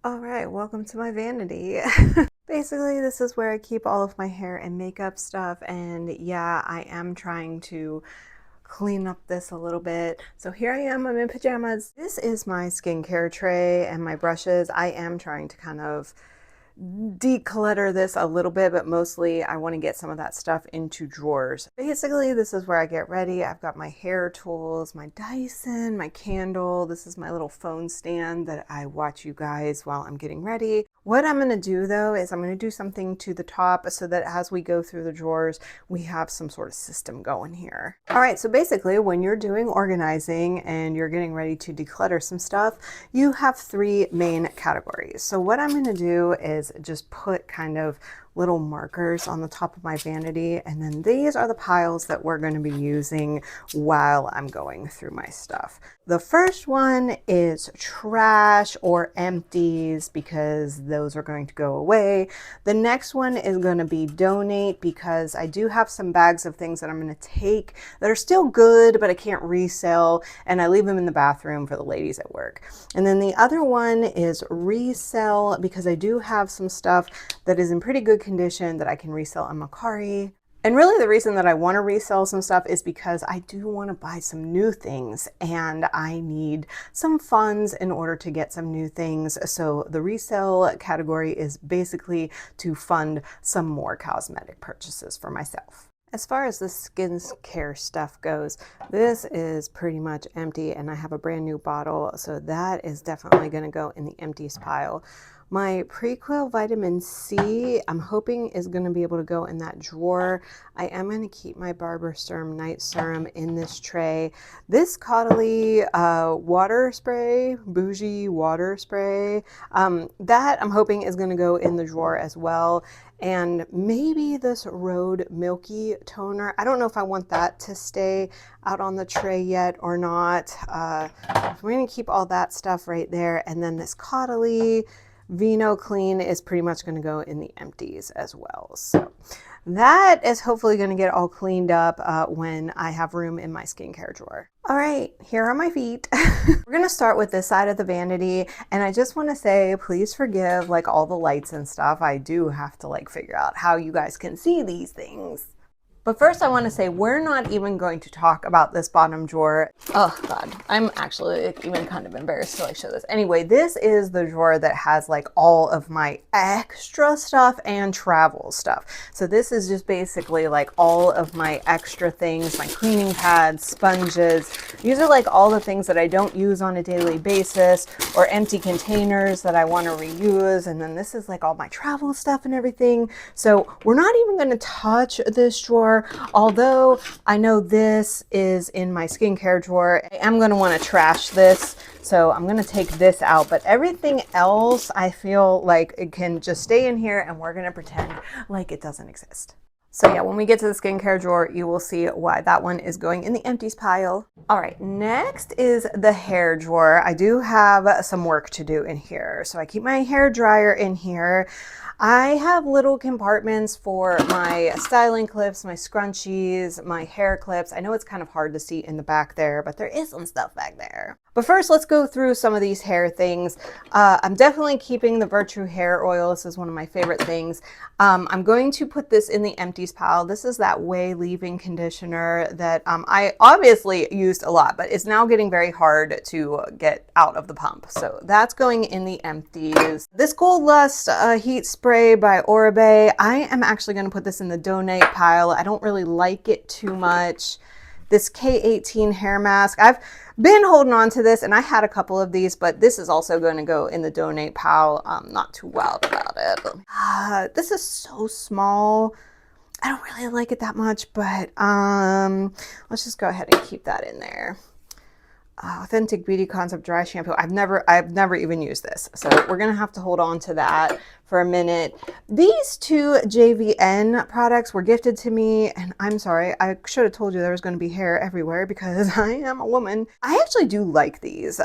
Alright, welcome to my vanity. Basically, this is where I keep all of my hair and makeup stuff, and yeah, I am trying to clean up this a little bit. So here I am, I'm in pajamas. This is my skincare tray and my brushes. I am trying to kind of declutter this a little bit, but mostly I want to get some of that stuff into drawers. Basically, this is where I get ready. I've got my hair tools, my Dyson, my candle. This is my little phone stand that I watch you guys while I'm getting ready. What I'm going to do though is I'm going to do something to the top so that as we go through the drawers, we have some sort of system going here. All right, so basically when you're doing organizing and you're getting ready to declutter some stuff, you have three main categories. So what I'm going to do is just put kind of little markers on the top of my vanity, and then these are the piles that we're going to be using while I'm going through my stuff. The first one is trash or empties because those are going to go away. The next one is going to be donate because I do have some bags of things that I'm going to take that are still good but I can't resell, and I leave them in the bathroom for the ladies at work. And then the other one is resell because I do have some stuff that is in pretty good condition that I can resell on Mercari. And really the reason that I want to resell some stuff is because I do want to buy some new things and I need some funds in order to get some new things. So the resale category is basically to fund some more cosmetic purchases for myself. As far as the skincare stuff goes, this is pretty much empty and I have a brand new bottle, so that is definitely going to go in the empties pile. My Prequel Vitamin C, I'm hoping is going to be able to go in that drawer. I am going to keep my Barber Serum Night Serum in this tray. This Caudalie water spray, bougie water spray, that I'm hoping is going to go in the drawer as well. And maybe this Rhode Milky Toner. I don't know if I want that to stay out on the tray yet or not. We're going to keep all that stuff right there. And then this Caudalie Vino Clean is pretty much going to go in the empties as well. So that is hopefully going to get all cleaned up when I have room in my skincare drawer. All right, here are my feet. We're going to start with this side of the vanity, and I just want to say please forgive like all the lights and stuff. I do have to like figure out how you guys can see these things. But first I want to say we're not even going to talk about this bottom drawer. Oh God, I'm actually even kind of embarrassed to like show this. Anyway, this is the drawer that has like all of my extra stuff and travel stuff. So this is just basically like all of my extra things, my cleaning pads, sponges. These are like all the things that I don't use on a daily basis or empty containers that I want to reuse. And then this is like all my travel stuff and everything. So we're not even going to touch this drawer. Although I know this is in my skincare drawer, I am going to want to trash this. So I'm going to take this out, but everything else I feel like it can just stay in here and we're going to pretend like it doesn't exist. So yeah, when we get to the skincare drawer, you will see why that one is going in the empties pile. All right, next is the hair drawer. I do have some work to do in here. So I keep my hair dryer in here. I have little compartments for my styling clips, my scrunchies, my hair clips. I know it's kind of hard to see in the back there, but there is some stuff back there. But first, let's go through some of these hair things. I'm definitely keeping the Virtue hair oil. This is one of my favorite things. I'm going to put this in the empties pile. This is that Way leave-in conditioner that I obviously used a lot, but it's now getting very hard to get out of the pump. So that's going in the empties. This Gold Lust heat spray by Oribe, I am actually going to put this in the donate pile. I don't really like it too much. This K18 hair mask, I've been holding on to this and I had a couple of these, but this is also going to go in the donate pile. I'm not too wild about it. This is so small. I don't really like it that much, but let's just go ahead and keep that in there. Authentic Beauty Concept dry shampoo. I've never even used this, so we're gonna have to hold on to that for a minute. These two JVN products were gifted to me, and I'm sorry, I should have told you there was going to be hair everywhere because I am a woman. I actually do like these,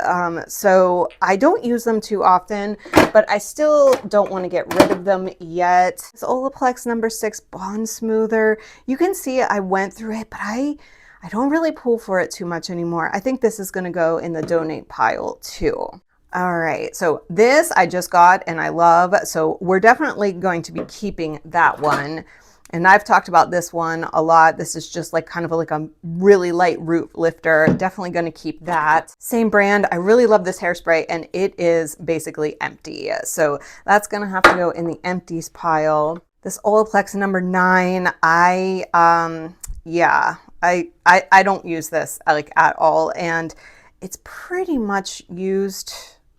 so I don't use them too often, but I still don't want to get rid of them yet. This Olaplex No. 6 Bond Smoother. You can see I went through it, but I I don't really pull for it too much anymore. I think this is going to go in the donate pile too. All right, so this I just got and I love, so we're definitely going to be keeping that one. And I've talked about this one a lot. This is just like kind of like a really light root lifter. Definitely going to keep that. Same brand. I really love this hairspray and it is basically empty. So that's going to have to go in the empties pile. This Olaplex number 9, I don't use this like at all. And it's pretty much used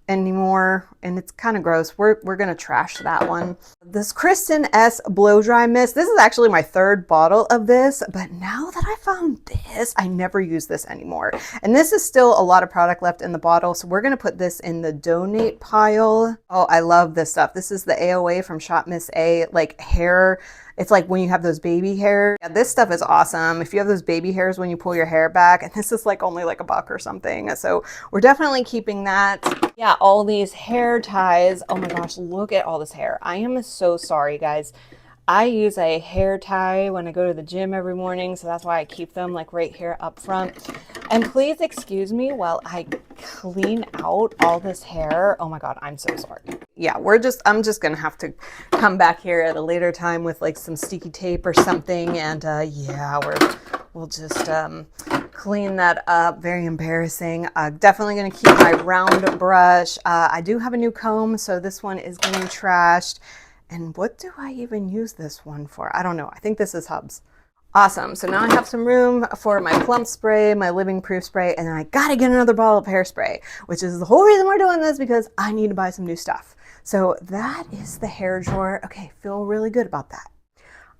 anymore and it's kind of gross. We're gonna trash that one. This Kristen S blow dry mist, this is actually my 3rd bottle of this, but now that I found this, I never use this anymore, and this is still a lot of product left in the bottle, so we're gonna put this in the donate pile. Oh, I love this stuff. This is the AOA from Shop Miss A, like hair. It's like when you have those baby hair. Yeah, this stuff is awesome. If you have those baby hairs when you pull your hair back, and this is like only like $1 or something. So we're definitely keeping that. Yeah, all these hair ties. Oh my gosh, look at all this hair. I am so sorry, guys. I use a hair tie when I go to the gym every morning, so that's why I keep them like right here up front. And please excuse me while I clean out all this hair. Oh my God, I'm so sorry. Yeah, I'm just gonna have to come back here at a later time with like some sticky tape or something, and yeah, we'll just clean that up. Very embarrassing. Definitely gonna keep my round brush. I do have a new comb, so this one is getting trashed. And what do I even use this one for? I don't know. I think this is Hubs. Awesome. So now I have some room for my plump spray, my living proof spray, and then I gotta get another bottle of hairspray, which is the whole reason we're doing this, because I need to buy some new stuff. So that is the hair drawer. Okay, feel really good about that.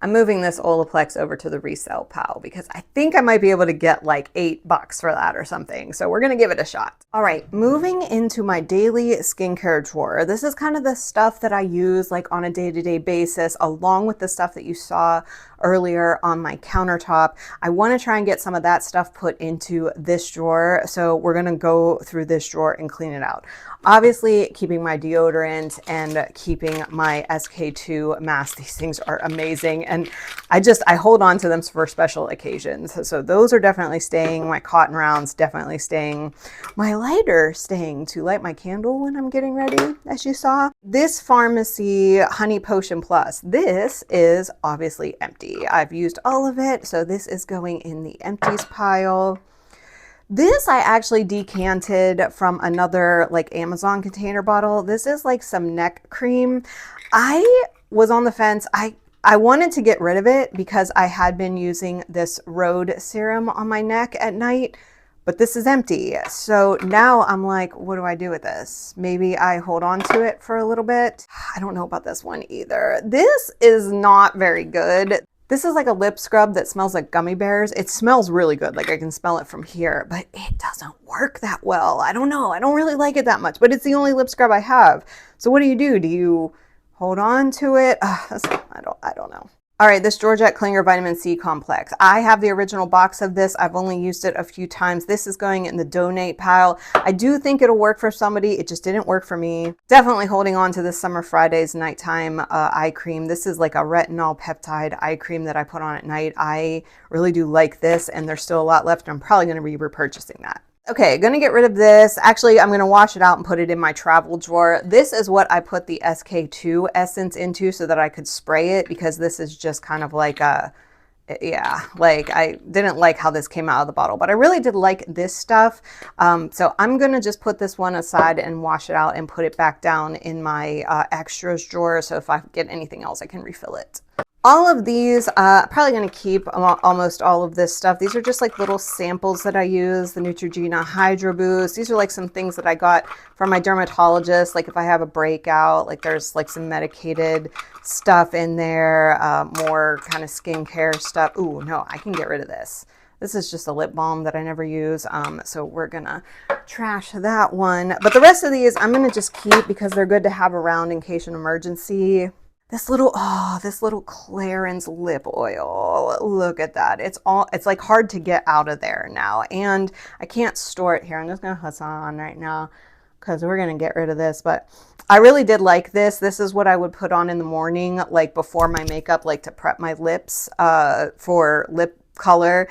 I'm moving this Olaplex over to the resale pile because I think I might be able to get like $8 for that or something. So we're gonna give it a shot. All right, moving into my daily skincare drawer. This is kind of the stuff that I use like on a day-to-day basis, along with the stuff that you saw earlier on my countertop. I want to try and get some of that stuff put into this drawer. So we're going to go through this drawer and clean it out. Obviously keeping my deodorant and keeping my SK2 mask. These things are amazing. And I hold on to them for special occasions. So those are definitely staying. My cotton rounds definitely staying. My lighter staying to light my candle when I'm getting ready, as you saw. This Pharmacy Honey Potion Plus, this is obviously empty. I've used all of it, so this is going in the empties pile. This I actually decanted from another like Amazon container bottle. This is like some neck cream. I was on the fence. I wanted to get rid of it because I had been using this Rhode serum on my neck at night, but this is empty. So now I'm like, what do I do with this? Maybe I hold on to it for a little bit. I don't know about this one either. This is not very good. This is like a lip scrub that smells like gummy bears. It smells really good. Like I can smell it from here, but it doesn't work that well. I don't know. I don't really like it that much, but it's the only lip scrub I have. So what do? Do you hold on to it? I don't know. All right, this Georgette Klinger Vitamin C Complex. I have the original box of this. I've only used it a few times. This is going in the donate pile. I do think it'll work for somebody. It just didn't work for me. Definitely holding on to this Summer Fridays nighttime eye cream. This is like a retinol peptide eye cream that I put on at night. I really do like this, and there's still a lot left. I'm probably going to be repurchasing that. Okay, gonna get rid of this. Actually, I'm gonna wash it out and put it in my travel drawer. This is what I put the SK2 essence into so that I could spray it, because this is just kind of like a, yeah, like I didn't like how this came out of the bottle, but I really did like this stuff. So I'm gonna just put this one aside and wash it out and put it back down in my extras drawer. So if I get anything else, I can refill it. All of these, probably going to keep almost all of this stuff. These are just like little samples that I use. The Neutrogena Hydro Boost. These are like some things that I got from my dermatologist. Like if I have a breakout, like there's like some medicated stuff in there, more kind of skincare stuff. Ooh, no, I can get rid of this. This is just a lip balm that I never use. So we're gonna trash that one. But the rest of these, I'm gonna just keep because they're good to have around in case of an emergency. This little Clarins lip oil. Look at that. It's like hard to get out of there now. And I can't store it here. I'm just going to put some on right now because we're going to get rid of this. But I really did like this. This is what I would put on in the morning, like before my makeup, like to prep my lips for lip color.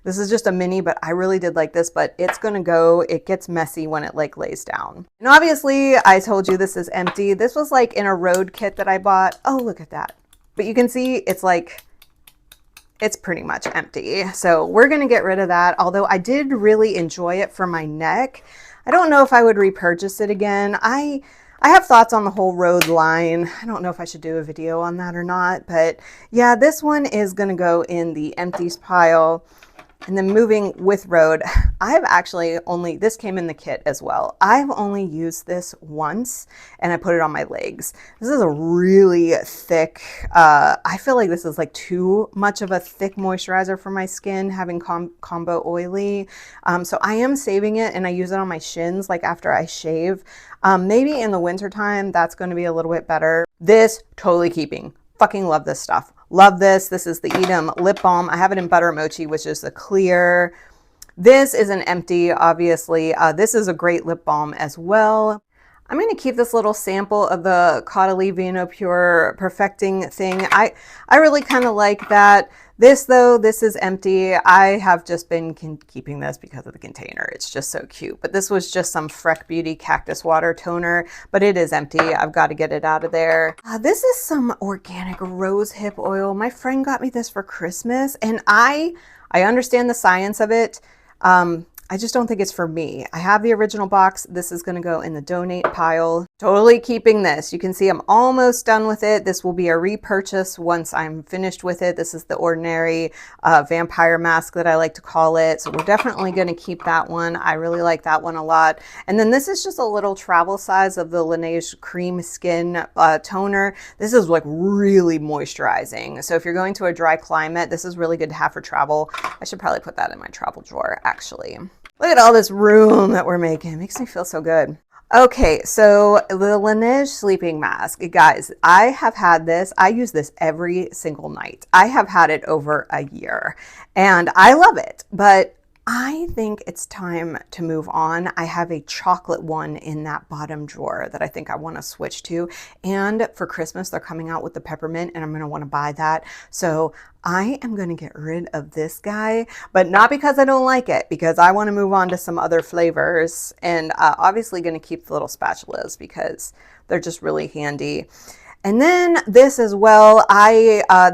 This is just a mini, but I really did like this, but it's gonna go, it gets messy when it like lays down. And obviously I told you this is empty. This was like in a road kit that I bought. Oh, look at that. But you can see it's like, it's pretty much empty. So we're gonna get rid of that. Although I did really enjoy it for my neck. I don't know if I would repurchase it again. I have thoughts on the whole road line. I don't know if I should do a video on that or not, but yeah, this one is gonna go in the empties pile. And then moving with road, I've actually only, this came in the kit as well. I've only used this once and I put it on my legs. This is a really thick, I feel like this is like too much of a thick moisturizer for my skin, having combo oily. So I am saving it and I use it on my shins like after I shave. Maybe in the winter time, that's going to be a little bit better. This, totally keeping. Fucking love this stuff. Love this. This is the Edam lip balm. I have it in Butter Mochi, which is the clear. This is an empty, obviously. This is a great lip balm as well. I'm going to keep this little sample of the Caudalie Vino Pure Perfecting thing. I really kind of like that. This though, this is empty. I have just been keeping this because of the container. It's just so cute. But this was just some Freck Beauty Cactus Water Toner, but it is empty. I've got to get it out of there. This is some organic rose hip oil. My friend got me this for Christmas and I understand the science of it. I just don't think it's for me. I have the original box. This is going to go in the donate pile. Totally keeping this. You can see I'm almost done with it. This will be a repurchase once I'm finished with it. This is the ordinary vampire mask that I like to call it. So we're definitely going to keep that one. I really like that one a lot. And then this is just a little travel size of the Laneige Cream Skin Toner. This is like really moisturizing. So if you're going to a dry climate, this is really good to have for travel. I should probably put that in my travel drawer actually. Look at all this room that we're making. It makes me feel so good. Okay, so the Laneige sleeping mask. Guys, I have had this. I use this every single night. I have had it over a year and I love it, but I think it's time to move on. I have a chocolate one in that bottom drawer that I think I want to switch to. And for Christmas, they're coming out with the peppermint and I'm going to want to buy that. So I am going to get rid of this guy, but not because I don't like it, because I want to move on to some other flavors and obviously going to keep the little spatulas because they're just really handy. And then this as well,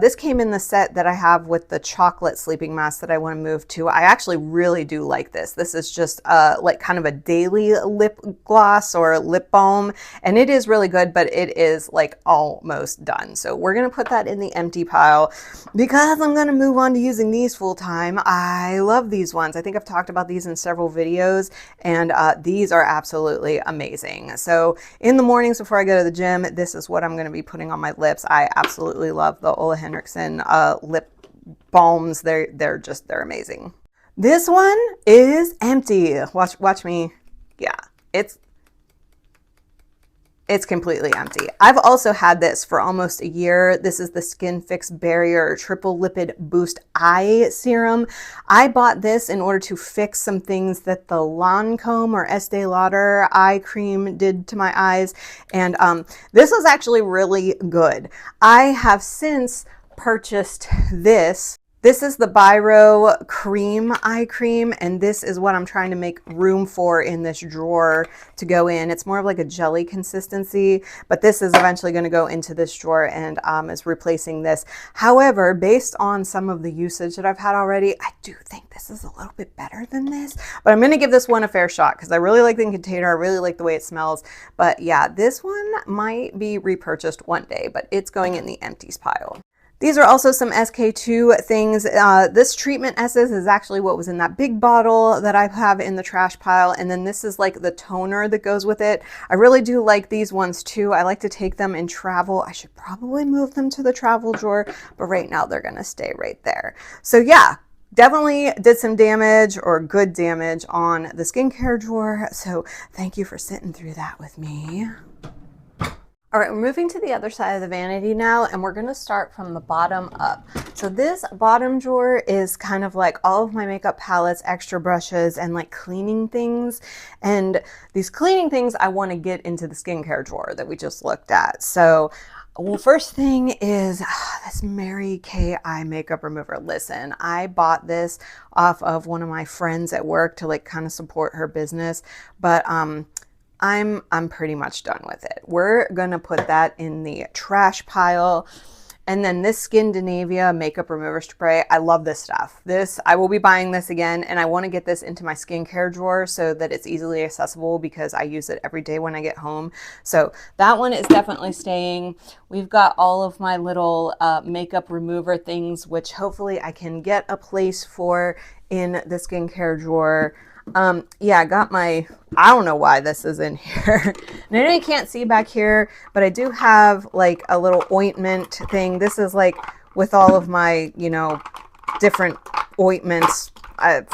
this came in the set that I have with the chocolate sleeping mask that I want to move to. I actually really do like this. This is just like kind of a daily lip gloss or lip balm, and it is really good, but it is like almost done. So we're going to put that in the empty pile because I'm going to move on to using these full time. I love these ones. I think I've talked about these in several videos, and these are absolutely amazing. So in the mornings before I go to the gym, this is what I'm going to be putting on my lips. I absolutely love the Ole Henriksen lip balms. They're amazing. This one is empty. Watch me. Yeah, it's completely empty. I've also had this for almost a year. This is the Skin Fix Barrier Triple Lipid Boost Eye Serum. I bought this in order to fix some things that the Lancome or Estee Lauder eye cream did to my eyes. And this was actually really good. I have since purchased this. This is the Biro Cream Eye Cream, and this is what I'm trying to make room for in this drawer to go in. It's more of like a jelly consistency, but this is eventually going to go into this drawer and is replacing this. However, based on some of the usage that I've had already, I do think this is a little bit better than this, but I'm going to give this one a fair shot because I really like the container. I really like the way it smells, but yeah, this one might be repurchased one day, but it's going in the empties pile. These are also some SK-II things. This Treatment Essence is actually what was in that big bottle that I have in the trash pile. And then this is like the toner that goes with it. I really do like these ones too. I like to take them in travel. I should probably move them to the travel drawer, but right now they're gonna stay right there. So yeah, definitely did some damage or good damage on the skincare drawer. So thank you for sitting through that with me. All right, we're moving to the other side of the vanity now, and we're gonna start from the bottom up. So this bottom drawer is kind of like all of my makeup palettes, extra brushes, and like cleaning things. And these cleaning things I wanna get into the skincare drawer that we just looked at. So Well, first thing is this Mary Kay eye makeup remover. Listen, I bought this off of one of my friends at work to like kind of support her business, but I'm pretty much done with it. We're gonna put that in the trash pile. And then this Scandinavia makeup remover spray, I love this stuff. I will be buying this again, and I want to get this into my skincare drawer so that it's easily accessible because I use it every day when I get home. So that one is definitely staying. We've got all of my little makeup remover things, which hopefully I can get a place for in the skincare drawer. Yeah, I got I don't know why this is in here. And I know you can't see back here, but I do have like a little ointment thing. This is like with all of my, different ointments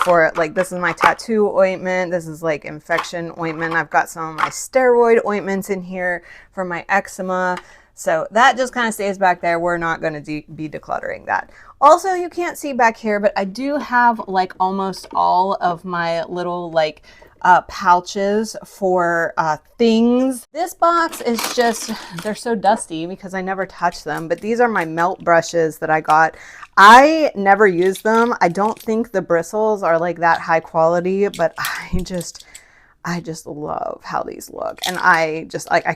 for it. Like this is my tattoo ointment. This is like infection ointment. I've got some of my steroid ointments in here for my eczema. So that just kind of stays back there. We're not going to be decluttering that. Also, you can't see back here, but I do have like almost all of my little like pouches for things. This box is just, they're so dusty because I never touch them, but these are my melt brushes that I got. I never use them. I don't think the bristles are like that high quality, but I just love how these look, and I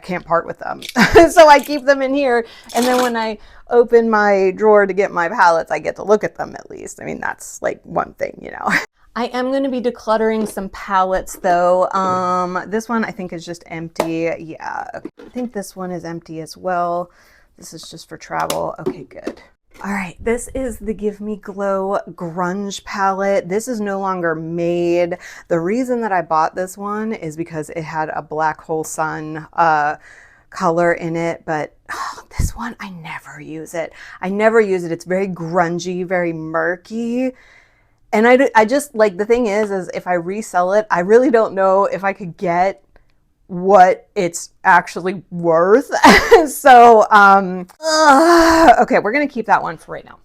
can't part with them. So I keep them in here, and then when I open my drawer to get my palettes, I get to look at them at least. I mean, that's like one thing, I am going to be decluttering some palettes though. This one I think is just empty. Yeah, okay. I think this one is empty as well. This is just for travel. Okay, good. All right, this is the Give Me Glow Grunge palette. This is no longer made. The reason that I bought this one is because it had a black hole sun color in it, but this one, I never use it. I never use it. It's very grungy, very murky. And I just, like, the thing is if I resell it, I really don't know if I could get what it's actually worth. So, okay, we're gonna keep that one for right now.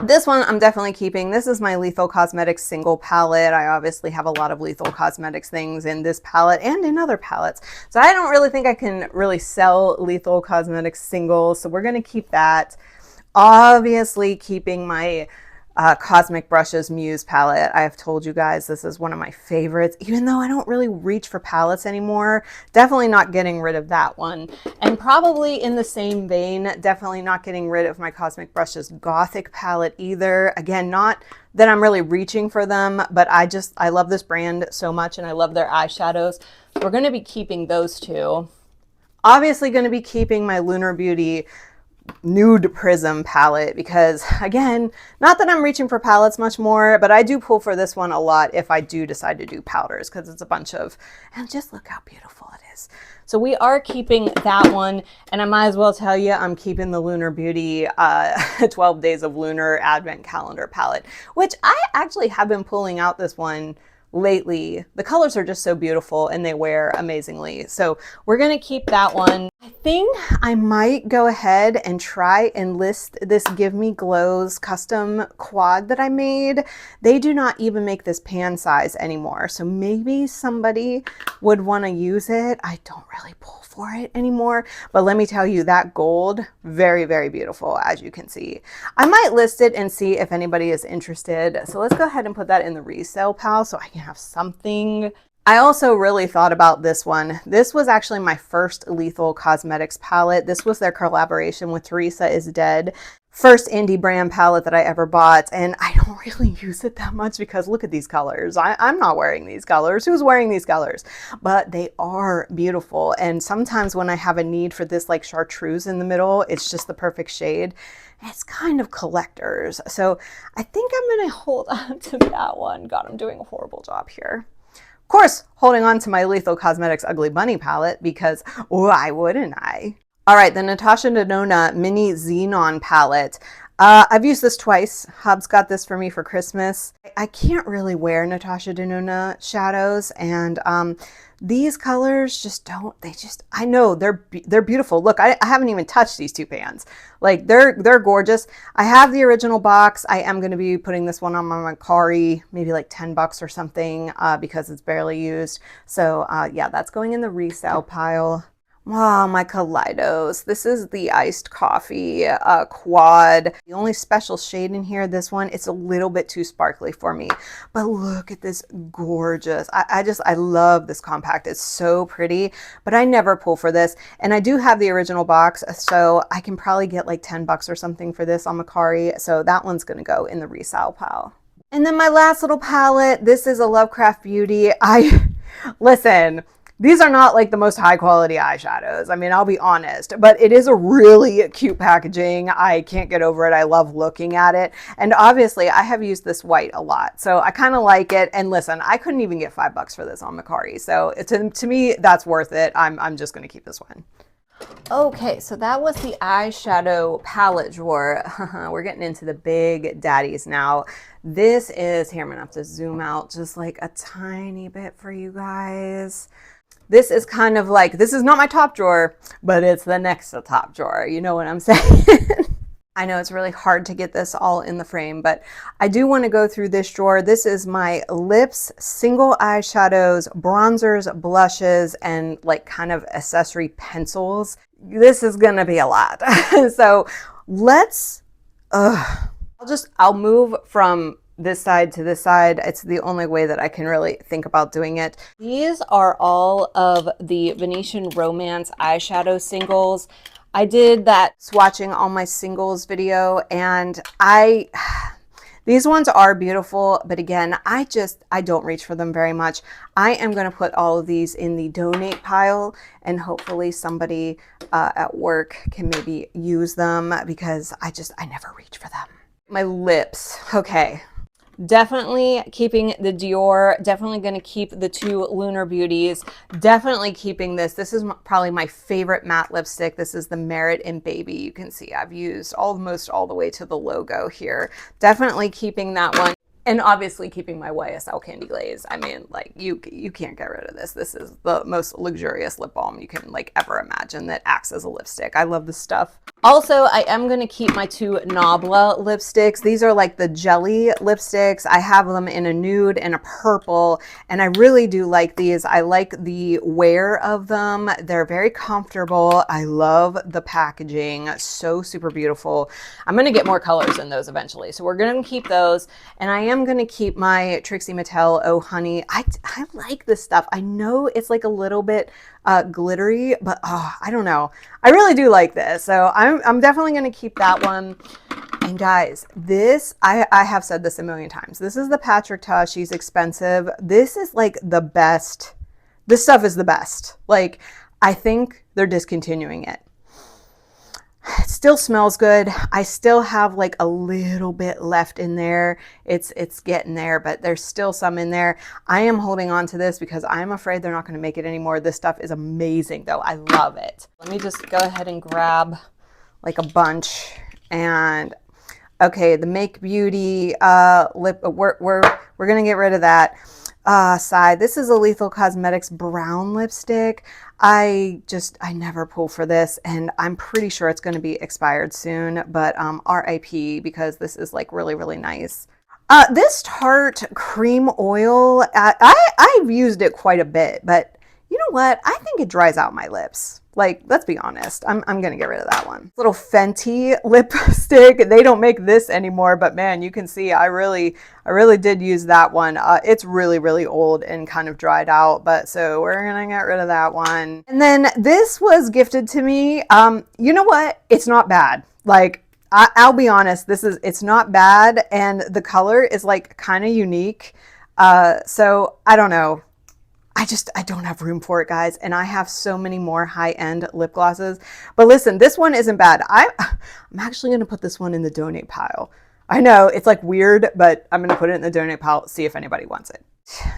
This one I'm definitely keeping. This is my Lethal Cosmetics single palette. I obviously have a lot of Lethal Cosmetics things in this palette and in other palettes. So I don't really think I can really sell Lethal Cosmetics singles. So we're gonna keep that. Obviously keeping my Cosmic Brushes Muse palette. I have told you guys this is one of my favorites, even though I don't really reach for palettes anymore. Definitely not getting rid of that one. And probably in the same vein, definitely not getting rid of my Cosmic Brushes Gothic palette either. Again, not that I'm really reaching for them, but I love this brand so much and I love their eyeshadows. We're going to be keeping those two. Obviously going to be keeping my Lunar Beauty Nude Prism palette because, again, not that I'm reaching for palettes much more, but I do pull for this one a lot if I do decide to do powders because it's a bunch of, and just look how beautiful it is. So we are keeping that one, and I might as well tell you I'm keeping the Lunar Beauty 12 Days of Lunar Advent Calendar palette, which I actually have been pulling out this one lately. The colors are just so beautiful and they wear amazingly. So we're going to keep that one. I think I might go ahead and try and list this Give Me Glows custom quad that I made. They do not even make this pan size anymore. So maybe somebody would want to use it. I don't really pull for it anymore, but let me tell you, that gold, very, very beautiful, as you can see. I might list it and see if anybody is interested. So let's go ahead and put that in the resale pile so I can have something. I also really thought about this one. This was actually my first Lethal Cosmetics palette. This was their collaboration with Teresa Is Dead. First indie brand palette that I ever bought, and I don't really use it that much because look at these colors. I'm not wearing these colors. Who's wearing these colors? But they are beautiful, and sometimes when I have a need for this like chartreuse in the middle, it's just the perfect shade. It's kind of collectors. So I think I'm gonna hold on to that one. God, I'm doing a horrible job here. Of course, holding on to my Lethal Cosmetics Ugly Bunny palette because why wouldn't I? All right, the Natasha Denona Mini Xenon palette. I've used this twice. Hub's got this for me for Christmas. I can't really wear Natasha Denona shadows, and these colors just don't, I know they're beautiful. Look, I haven't even touched these two pans. Like they're gorgeous. I have the original box. I am going to be putting this one on my Macari, maybe like $10 or something, because it's barely used. So yeah, that's going in the resale pile. Oh, my Kaleidos. This is the iced coffee quad. The only special shade in here, this one, it's a little bit too sparkly for me. But look at this gorgeous. I love this compact. It's so pretty, but I never pull for this. And I do have the original box, so I can probably get like 10 bucks or something for this on Mercari. So that one's going to go in the resale pile. And then my last little palette, this is a Lovecraft Beauty. Listen, these are not like the most high quality eyeshadows. I mean, I'll be honest, but it is a really cute packaging. I can't get over it. I love looking at it. And obviously I have used this white a lot, so I kind of like it. And listen, I couldn't even get 5 bucks for this on Mercari. So to me, that's worth it. I'm just going to keep this one. Okay, so that was the eyeshadow palette drawer. We're getting into the big daddies now. This is, here I'm gonna have to zoom out just like a tiny bit for you guys. This is kind of like, this is not my top drawer, but it's the next to top drawer. You know what I'm saying? I know it's really hard to get this all in the frame, but I do want to go through this drawer. This is my lips, single eyeshadows, bronzers, blushes, and like kind of accessory pencils. This is going to be a lot. So let's, I'll move from this side to this side. It's the only way that I can really think about doing it. These are all of the Venetian Romance eyeshadow singles. I did that swatching all my singles video, and these ones are beautiful, but again, I don't reach for them very much. I am going to put all of these in the donate pile, and hopefully somebody at work can maybe use them, because I never reach for them. My lips, okay. Definitely keeping the Dior, definitely going to keep the 2 Lunar Beauties, definitely keeping this. This is probably my favorite matte lipstick. This is the Merit in Baby. You can see I've used almost all the way to the logo here. Definitely keeping that one. And obviously keeping my YSL Candy Glaze. I mean, like, you can't get rid of this. This is the most luxurious lip balm you can like ever imagine that acts as a lipstick. I love this stuff. Also, I am going to keep my 2 Nabla lipsticks. These are like the jelly lipsticks. I have them in a nude and a purple, and I really do like these. I like the wear of them. They're very comfortable. I love the packaging. So super beautiful. I'm going to get more colors in those eventually, so we're going to keep those. And I am going to keep my Trixie Mattel Oh Honey. I like this stuff. I know it's like a little bit glittery, but I don't know. I really do like this. So I'm definitely going to keep that one. And guys, this, I have said this a million times. This is the Patrick Ta. She's expensive. This is like the best. This stuff is the best. Like, I think they're discontinuing it. It still smells good. I still have like a little bit left in there. It's getting there, but there's still some in there. I am holding on to this because I'm afraid they're not going to make it anymore. This stuff is amazing though. I love it. Let me just go ahead and grab like a bunch. And okay, the Make Beauty lip, we're going to get rid of that side. This is a Lethal Cosmetics brown lipstick. I never pull for this, and I'm pretty sure it's going to be expired soon, but RIP, because this is like really, really nice. This Tarte Cream Oil, I've used it quite a bit, but you know what? I think it dries out my lips. Like, let's be honest. I'm going to get rid of that one. Little Fenty lipstick. They don't make this anymore, but man, you can see I really did use that one. It's really, really old and kind of dried out, but so we're going to get rid of that one. And then this was gifted to me. You know what? It's not bad. Like, I'll be honest, it's not bad, and the color is like kind of unique. So I don't know. I don't have room for it, guys. And I have so many more high-end lip glosses. But listen, this one isn't bad. I'm actually going to put this one in the donate pile. I know it's like weird, but I'm going to put it in the donate pile, see if anybody wants it.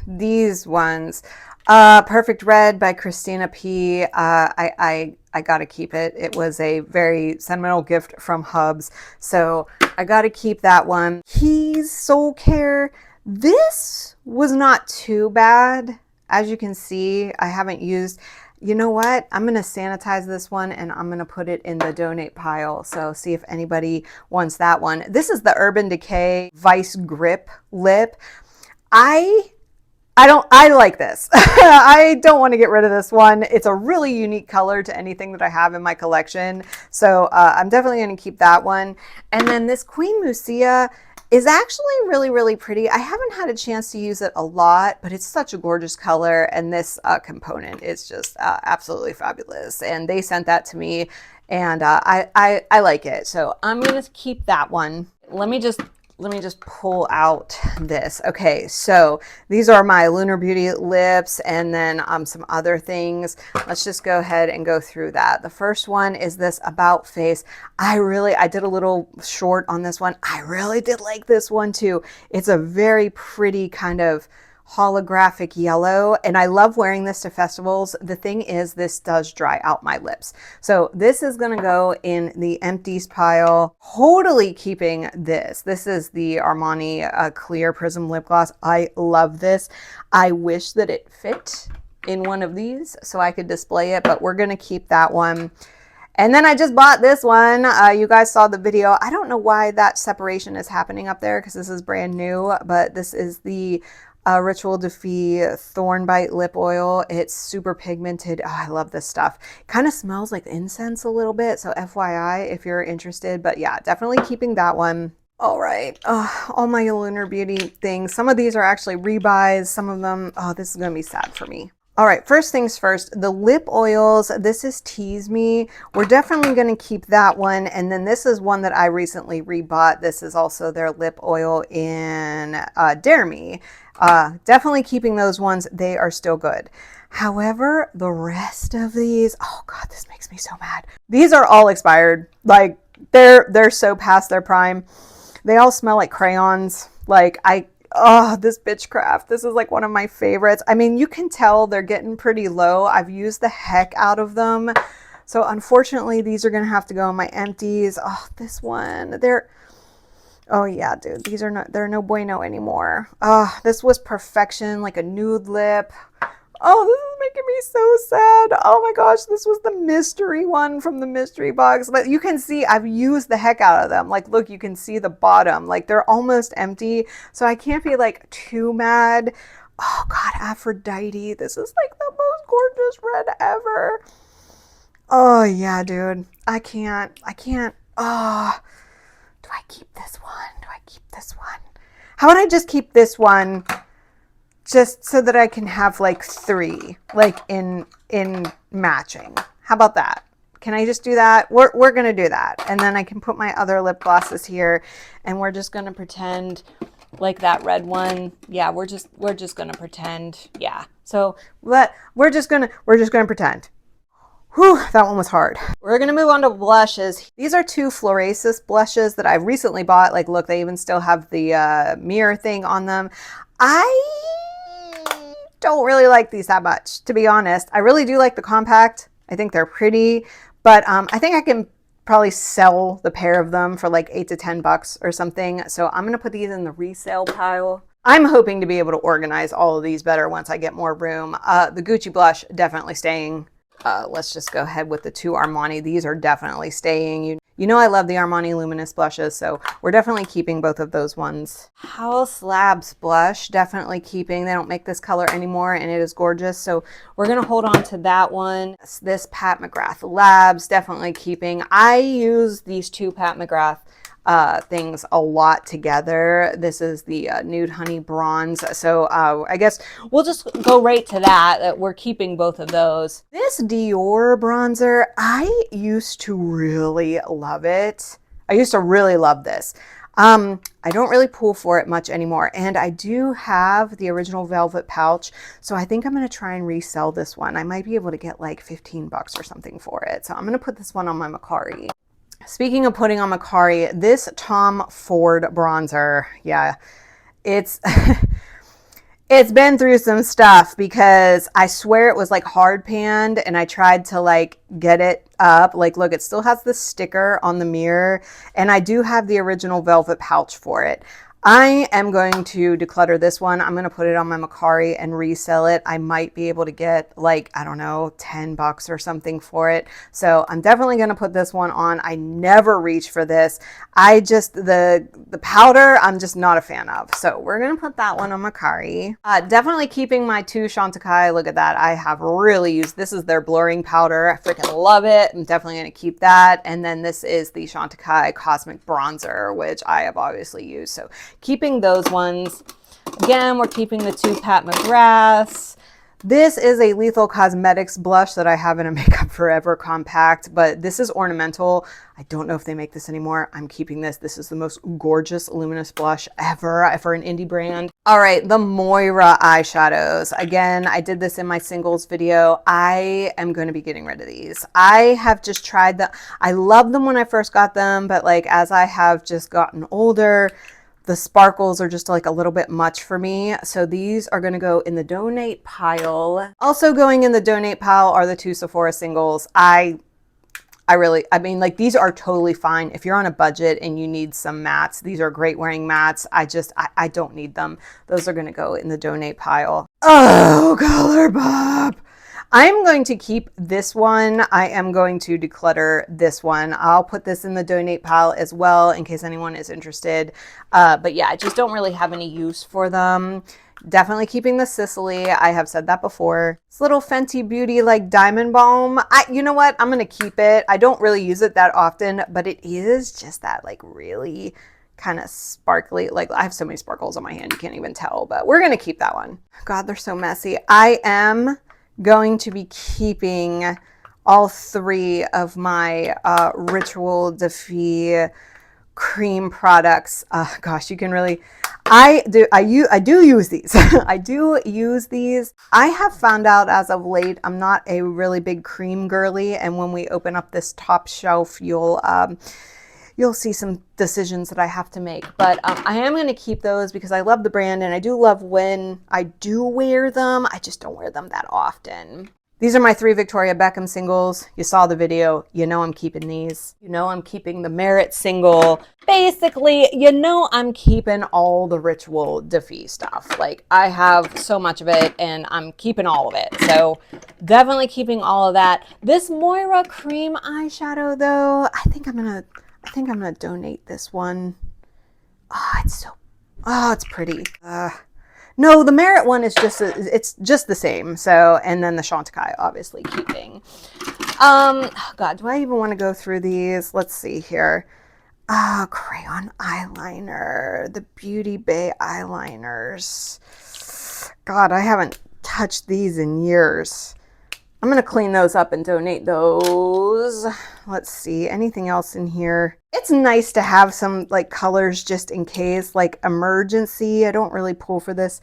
These ones, Perfect Red by Christina P. I got to keep it. It was a very sentimental gift from Hubs. So I got to keep that one. Keys Soul Care. This was not too bad. As you can see, I haven't used, you know what? I'm going to sanitize this one and I'm going to put it in the donate pile. So see if anybody wants that one. This is the Urban Decay Vice Grip Lip. I I like this. I don't want to get rid of this one. It's a really unique color to anything that I have in my collection. So I'm definitely going to keep that one. And then this Queen Musia is actually really, really pretty. I haven't had a chance to use it a lot, but it's such a gorgeous color. And this component is just absolutely fabulous. And they sent that to me, and I like it. So I'm going to keep that one. Let me just pull out this. Okay, so these are my Lunar Beauty lips, and then some other things. Let's just go ahead and go through that. The first one is this About Face. I did a little short on this one. I really did like this one too. It's a very pretty kind of holographic yellow, and I love wearing this to festivals. The thing is, this does dry out my lips, so this is gonna go in the empties pile. Totally keeping this. This is the Armani clear prism lip gloss. I love this. I wish that it fit in one of these so I could display it, but we're gonna keep that one. And then I just bought this one. You guys saw the video. I don't know why that separation is happening up there because this is brand new, but this is the Ritual Defy Thorn Bite Lip Oil. It's super pigmented. Oh, I love this stuff. Kind of smells like incense a little bit, so FYI if you're interested. But yeah, definitely keeping that one. All right, all my Lunar Beauty things. Some of these are actually rebuys. Some of them, oh, this is gonna be sad for me. All right, first things first, the lip oils. This is Tease Me. We're definitely going to keep that one. And then this is one that I recently rebought. This is also their lip oil in Dare Me. Definitely keeping those ones. They are still good. However, the rest of these, oh God, this makes me so mad. These are all expired. Like they're so past their prime. They all smell like crayons. Like oh, this Bitchcraft. This is like one of my favorites. I mean, you can tell they're getting pretty low. I've used the heck out of them. So unfortunately, these are going to have to go in my empties. Oh, this one. Oh yeah, dude. They're no bueno anymore. Oh, this was perfection, like a nude lip. Oh, this is making me so sad. Oh my gosh, this was the mystery one from the mystery box. But you can see I've used the heck out of them. Like, look, you can see the bottom. Like, they're almost empty. So I can't be like too mad. Oh God, Aphrodite. This is like the most gorgeous red ever. Oh yeah, dude. I can't. Oh, do I keep this one? Do I keep this one? How would I just keep this one? Just so that I can have like 3, like in matching. How about that? Can I just do that? We're gonna do that, and then I can put my other lip glosses here, and we're just gonna pretend like that red one. Yeah, we're just gonna pretend. Yeah. So we're just gonna pretend. Whew, that one was hard. We're gonna move on to blushes. These are 2 Florasis blushes that I recently bought. Like, look, they even still have the mirror thing on them. I don't really like these that much, to be honest. I really do like the compact. I think they're pretty, but I think I can probably sell the pair of them for like $8 to $10 or something. So I'm gonna put these in the resale pile. I'm hoping to be able to organize all of these better once I get more room. The Gucci blush, definitely staying. Let's just go ahead with the 2 Armani. These are definitely staying. You know I love the Armani Luminous blushes, so we're definitely keeping both of those ones. House Labs blush, definitely keeping. They don't make this color anymore, and it is gorgeous, so we're going to hold on to that one. This Pat McGrath Labs, definitely keeping. I use these 2 Pat McGrath things a lot together. This is the Nude Honey Bronze. So I guess we'll just go right to that we're keeping both of those. This Dior bronzer, I used to really love it. I used to really love this. I don't really pull for it much anymore. And I do have the original velvet pouch. So I think I'm going to try and resell this one. I might be able to get like $15 or something for it. So I'm going to put this one on my Macari. Speaking of putting on Macari, this Tom Ford bronzer, yeah, it's it's been through some stuff because I swear it was like hard panned, and I tried to like get it up. Like, look, it still has the sticker on the mirror, and I do have the original velvet pouch for it. I am going to declutter this one. I'm going to put it on my Macari and resell it. I might be able to get like, I don't know, 10 bucks or something for it. So I'm definitely going to put this one on. I never reach for this. I just, the powder, I'm just not a fan of. So we're going to put that one on Macari. Definitely keeping my two Chantecaille. Look at that. I have really used, this is their blurring powder. I freaking love it. I'm definitely going to keep that. And then this is the Chantecaille Cosmic Bronzer, which I have obviously used. So keeping those ones. Again, we're keeping the two Pat McGraths. This is a Lethal Cosmetics blush that I have in a Makeup Forever compact, but this is ornamental. I don't know if they make this anymore. I'm keeping this. This is the most gorgeous luminous blush ever for an indie brand. All right, the Moira eyeshadows. Again, I did this in my singles video. I am going to be getting rid of these. I have just tried them. I loved them when I first got them, but like as I have just gotten older, the sparkles are just like a little bit much for me. So these are going to go in the donate pile. Also going in the donate pile are the two Sephora singles. I mean, like these are totally fine. If you're on a budget and you need some mattes, these are great wearing mattes. I don't need them. Those are going to go in the donate pile. Oh, ColourPop. I'm going to keep this one. I am going to declutter this one. I'll put this in the donate pile as well in case anyone is interested. But yeah, I just don't really have any use for them. Definitely keeping the Sicily. I have said that before. This little Fenty Beauty like Diamond Balm. You know what? I'm going to keep it. I don't really use it that often, but it is just that like really kind of sparkly. Like I have so many sparkles on my hand, you can't even tell, but we're going to keep that one. God, they're so messy. I am going to be keeping all three of my Ritual Defy cream products. Gosh, you can really, I do use these. I do use these. I have found out as of late, I'm not a really big cream girly. And when we open up this top shelf, you'll see some decisions that I have to make. But I am going to keep those because I love the brand and I do love when I do wear them. I just don't wear them that often. These are my three Victoria Beckham singles. You saw the video. You know I'm keeping these. You know I'm keeping the Merit single. Basically, you know I'm keeping all the Ritual Defy stuff. Like I have so much of it and I'm keeping all of it. So definitely keeping all of that. This Moira cream eyeshadow though, I think I'm gonna donate this one. Oh, it's pretty. No, the Merit one is it's just the same. So, and then the Chantecaille, obviously keeping. God, do I even want to go through these? Let's see here. Crayon eyeliner, the Beauty Bay eyeliners. God, I haven't touched these in years. I'm going to clean those up and donate those. Let's see, anything else in here? It's nice to have some like colors just in case, like emergency. I don't really pull for this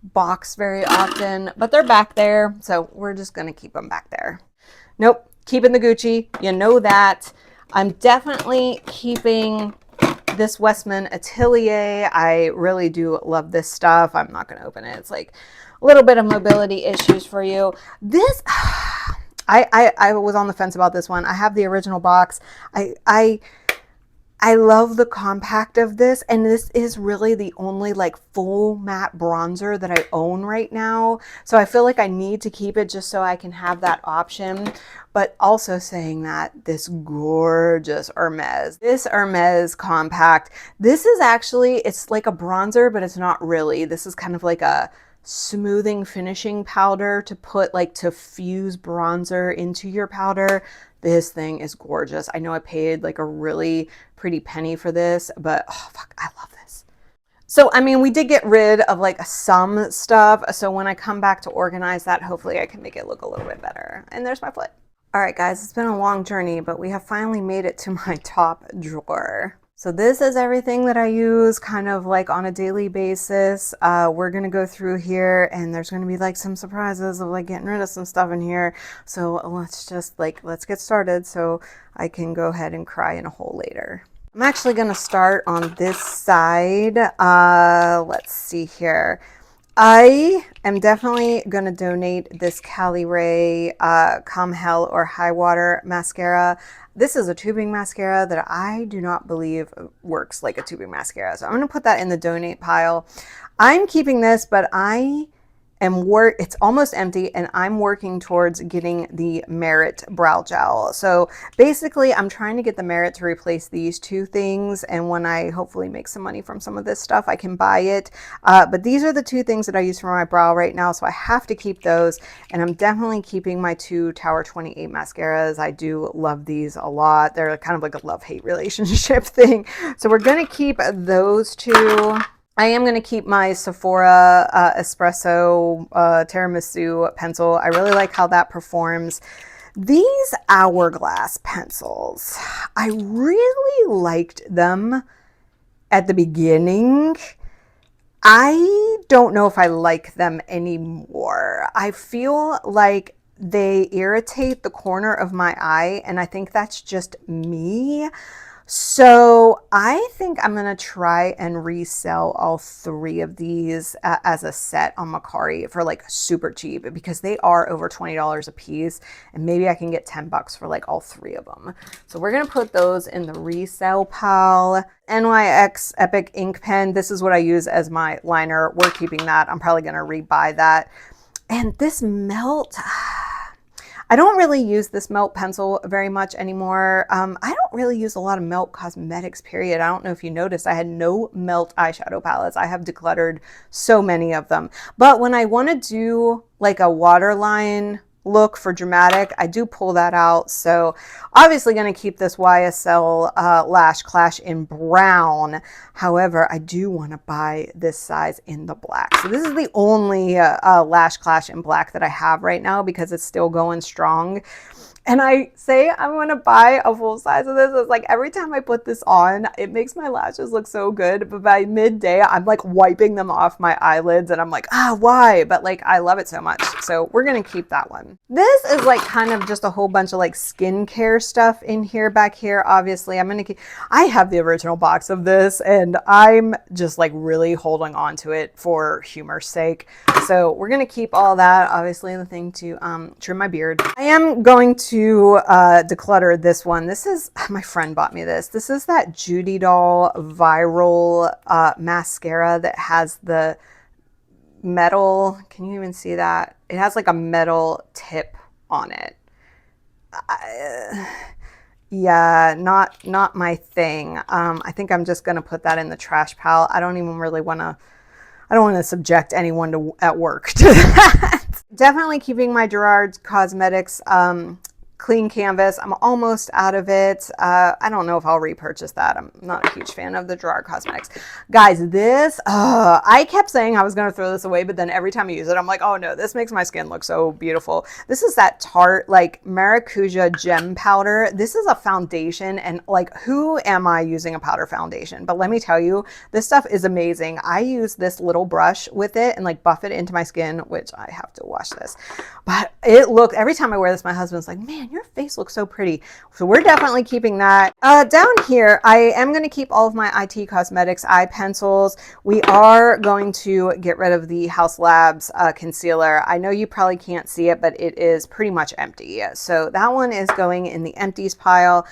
box very often, but they're back there. So we're just going to keep them back there. Nope, keeping the Gucci. You know that. I'm definitely keeping this Westman Atelier. I really do love this stuff. I'm not going to open it. It's like a little bit of mobility issues for you. This, I was on the fence about this one. I have the original box. I love the compact of this, and this is really the only like full matte bronzer that I own right now. So I feel like I need to keep it just so I can have that option. But also saying that, this gorgeous this Hermes compact, this is actually, it's like a bronzer, but it's not really. This is kind of like a smoothing finishing powder to put like to fuse bronzer into your powder. This thing is gorgeous. I know I paid like a really pretty penny for this, but oh fuck, I love this. So, I mean, we did get rid of like some stuff. So when I come back to organize that, hopefully I can make it look a little bit better. And there's my foot. All right, guys, it's been a long journey, but we have finally made it to my top drawer. So this is everything that I use kind of like on a daily basis. We're going to go through here and there's going to be like some surprises of like getting rid of some stuff in here. So let's get started so I can go ahead and cry in a hole later. I'm actually going to start on this side. Let's see here. I am definitely going to donate this Cali Ray Come Hell or High Water mascara. This is a tubing mascara that I do not believe works like a tubing mascara. So I'm going to put that in the donate pile. I'm keeping this, but it's almost empty, and I'm working towards getting the Merit brow gel. So basically I'm trying to get the Merit to replace these two things, and when I hopefully make some money from some of this stuff, I can buy it. But these are the two things that I use for my brow right now, so I have to keep those. And I'm definitely keeping my two Tower 28 mascaras. I do love these a lot. They're kind of like a love-hate relationship thing. So we're gonna keep those two. I am going to keep my Sephora Espresso Tiramisu pencil. I really like how that performs. These Hourglass pencils, I really liked them at the beginning. I don't know if I like them anymore. I feel like they irritate the corner of my eye, and I think that's just me. So I think I'm going to try and resell all three of these as a set on Mercari for like super cheap, because they are over $20 a piece, and maybe I can get 10 bucks for like all three of them. So we're going to put those in the resale pile. NYX Epic ink pen. This is what I use as my liner. We're keeping that. I'm probably going to rebuy that. And this melt, I don't really use this melt pencil very much anymore. I don't really use a lot of melt cosmetics, period. I don't know if you noticed, I had no melt eyeshadow palettes. I have decluttered so many of them. But when I want to do like a waterline look for dramatic, I do pull that out. So obviously going to keep this YSL Lash Clash in brown. However, I do want to buy this size in the black. So this is the only Lash Clash in black that I have right now, because it's still going strong. And I say I'm going to buy a full size of this. It's like every time I put this on, it makes my lashes look so good. But by midday, I'm like wiping them off my eyelids, and I'm like, why? But like, I love it so much. So we're going to keep that one. This is like kind of just a whole bunch of like skincare stuff in here. Back here, obviously, I have the original box of this, and I'm just like really holding on to it for humor's sake. So we're going to keep all that. Obviously, the thing to trim my beard. I am going to declutter this one. This is, my friend bought me this. This is that Judy Doll Viral mascara that has the metal. Can you even see that? It has like a metal tip on it. Yeah, not my thing. I think I'm just gonna put that in the trash pile. I don't even really want to subject anyone at work to that. Definitely keeping my Gerard Cosmetics clean canvas. I'm almost out of it. I don't know if I'll repurchase that. I'm not a huge fan of the Gerard Cosmetics. Guys, this, I kept saying I was going to throw this away, but then every time I use it, I'm like, oh no, this makes my skin look so beautiful. This is that Tarte, like, Maracuja Gem Powder. This is a foundation, and like, who am I using a powder foundation? But let me tell you, this stuff is amazing. I use this little brush with it and like buff it into my skin, which I have to wash this. But it looks, every time I wear this, my husband's like, man, your face looks so pretty. So we're definitely keeping that. Down here, I am going to keep all of my IT Cosmetics eye pencils. We are going to get rid of the House Labs concealer. I know you probably can't see it, but it is pretty much empty. So that one is going in the empties pile.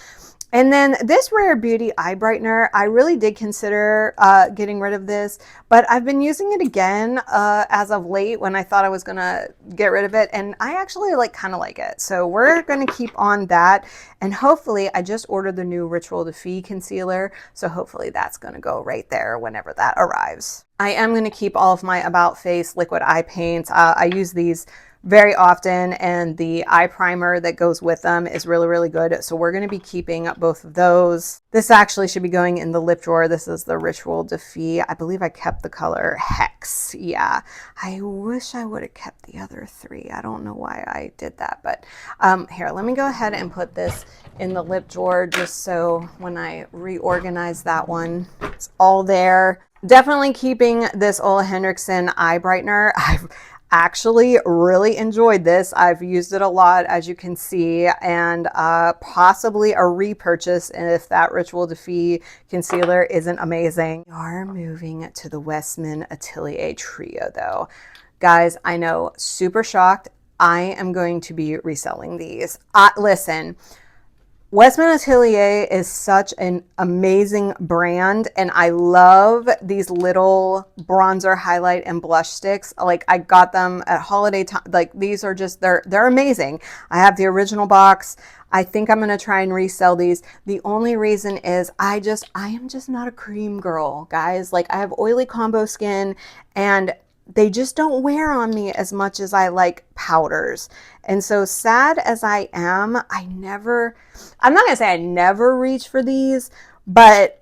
And then this Rare Beauty eye brightener, I really did consider getting rid of this, but I've been using it again as of late when I thought I was gonna get rid of it, and I actually kind of like it. So we're gonna keep on that, and hopefully I just ordered the new Ritual de Fille concealer, so hopefully that's gonna go right there whenever that arrives. I am gonna keep all of my About Face liquid eye paints. I use these very often, and the eye primer that goes with them is really, really good. So we're going to be keeping both of those. This actually should be going in the lip drawer. This is the Ritual de Fille. I believe I kept the color Hex. Yeah, I wish I would have kept the other three. I don't know why I did that, but here, let me go ahead and put this in the lip drawer just so when I reorganize that one, it's all there. Definitely keeping this Ole Henriksen eye brightener. actually really enjoyed this. I've used it a lot, as you can see, and possibly a repurchase if that Ritual Defeat concealer isn't amazing. We are moving to the Westman Atelier Trio though. Guys, I know, super shocked. I am going to be reselling these. Listen, Westman Atelier is such an amazing brand, and I love these little bronzer, highlight, and blush sticks. Like, I got them at holiday time. Like, these are just, they're amazing. I have the original box. I think I'm going to try and resell these. The only reason is I am just not a cream girl, guys. Like, I have oily combo skin, and they just don't wear on me as much as I like powders. And so, sad as I am, I'm not gonna say I never reach for these, but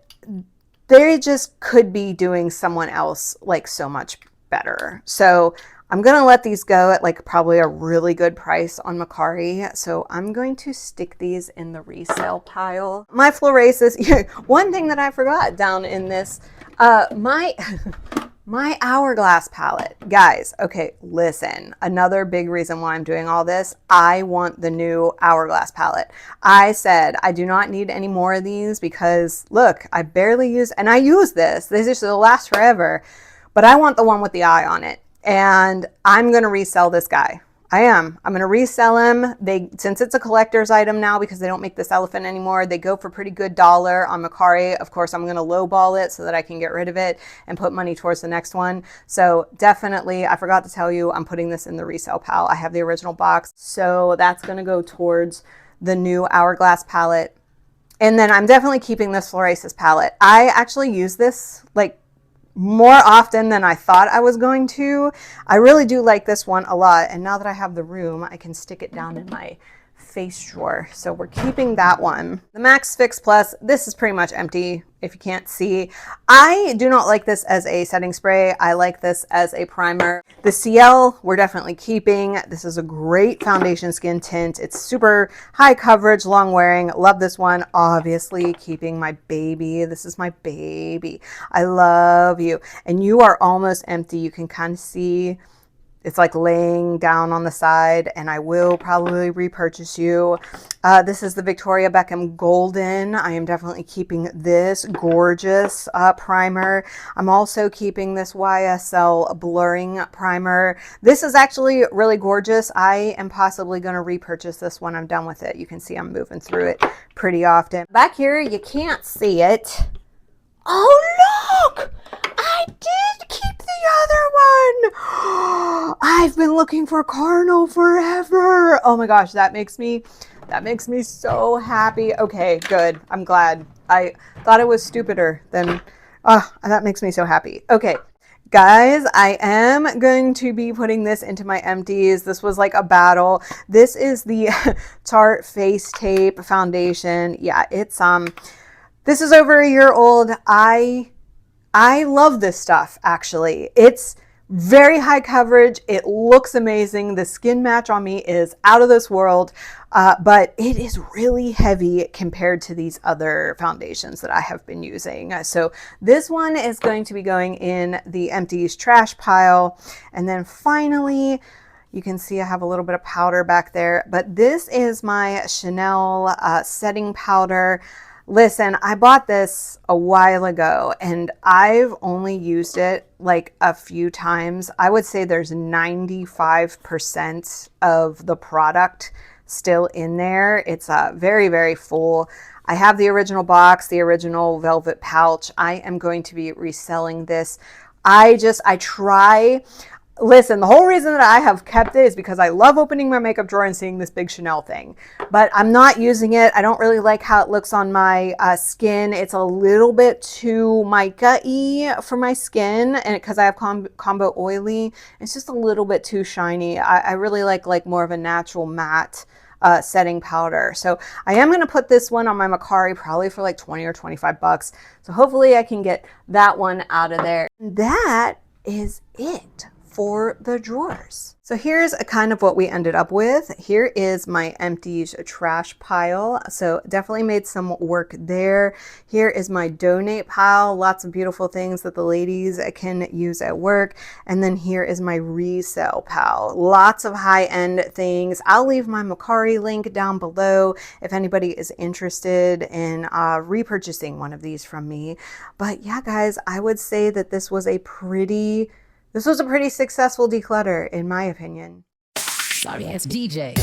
they just could be doing someone else like so much better. So I'm gonna let these go at like probably a really good price on Mercari. So I'm going to stick these in the resale pile. My Florasis, one thing that I forgot down in this, my Hourglass palette. Guys, okay, listen. Another big reason why I'm doing all this, I want the new Hourglass palette. I said I do not need any more of these because, look, I barely use, and I use this. This will last forever, but I want the one with the eye on it. And I'm going to resell this guy. I'm going to resell him. Since it's a collector's item now because they don't make this elephant anymore, they go for pretty good dollar on Mercari. Of course, I'm going to lowball it so that I can get rid of it and put money towards the next one. So definitely, I forgot to tell you, I'm putting this in the resale pile. I have the original box. So that's going to go towards the new Hourglass palette. And then I'm definitely keeping this Florasis palette. I actually use this like more often than I thought I was going to. I really do like this one a lot. And now that I have the room, I can stick it down in my face drawer. So we're keeping that one. The Max Fix Plus, this is pretty much empty if you can't see. I do not like this as a setting spray. I like this as a primer. The CL, we're definitely keeping. This is a great foundation skin tint. It's super high coverage, long wearing. Love this one. Obviously keeping my baby. This is my baby. I love you. And you are almost empty. You can kind of see it's like laying down on the side, and I will probably repurchase you. This is the Victoria Beckham Golden. I am definitely keeping this gorgeous primer. I'm also keeping this YSL Blurring Primer. This is actually really gorgeous. I am possibly going to repurchase this when I'm done with it. You can see I'm moving through it pretty often. Back here, you can't see it. Oh, look! I did keep the other one. I've been looking for Carno forever. Oh my gosh, that makes me so happy. Okay, good. I'm glad. I thought it was stupider than, that makes me so happy. Okay. Guys, I am going to be putting this into my empties. This was like a battle. This is the Tarte Face Tape Foundation. Yeah, it's, this is over a year old. I love this stuff, actually. It's very high coverage. It looks amazing. The skin match on me is out of this world, but it is really heavy compared to these other foundations that I have been using. So this one is going to be going in the empties trash pile. And then finally, you can see I have a little bit of powder back there, but this is my Chanel setting powder. Listen, I bought this a while ago and I've only used it like a few times. I would say there's 95% of the product still in there. It's very, very full. I have the original box, the original velvet pouch. I am going to be reselling this. Listen, the whole reason that I have kept it is because I love opening my makeup drawer and seeing this big Chanel thing, but I'm not using it. I don't really like how it looks on my skin. It's a little bit too mica-y for my skin, and because I have combo oily, it's just a little bit too shiny. I really like more of a natural matte setting powder. So I am going to put this one on my Mercari probably for like 20 or 25 bucks. So hopefully I can get that one out of there. That is it for the drawers. So here's a kind of what we ended up with. Here is my empties trash pile. So definitely made some work there. Here is my donate pile. Lots of beautiful things that the ladies can use at work. And then here is my resale pile. Lots of high-end things. I'll leave my Mercari link down below if anybody is interested in repurchasing one of these from me. But yeah, guys, I would say that this was a pretty successful declutter in my opinion. Sorry, it's DJ.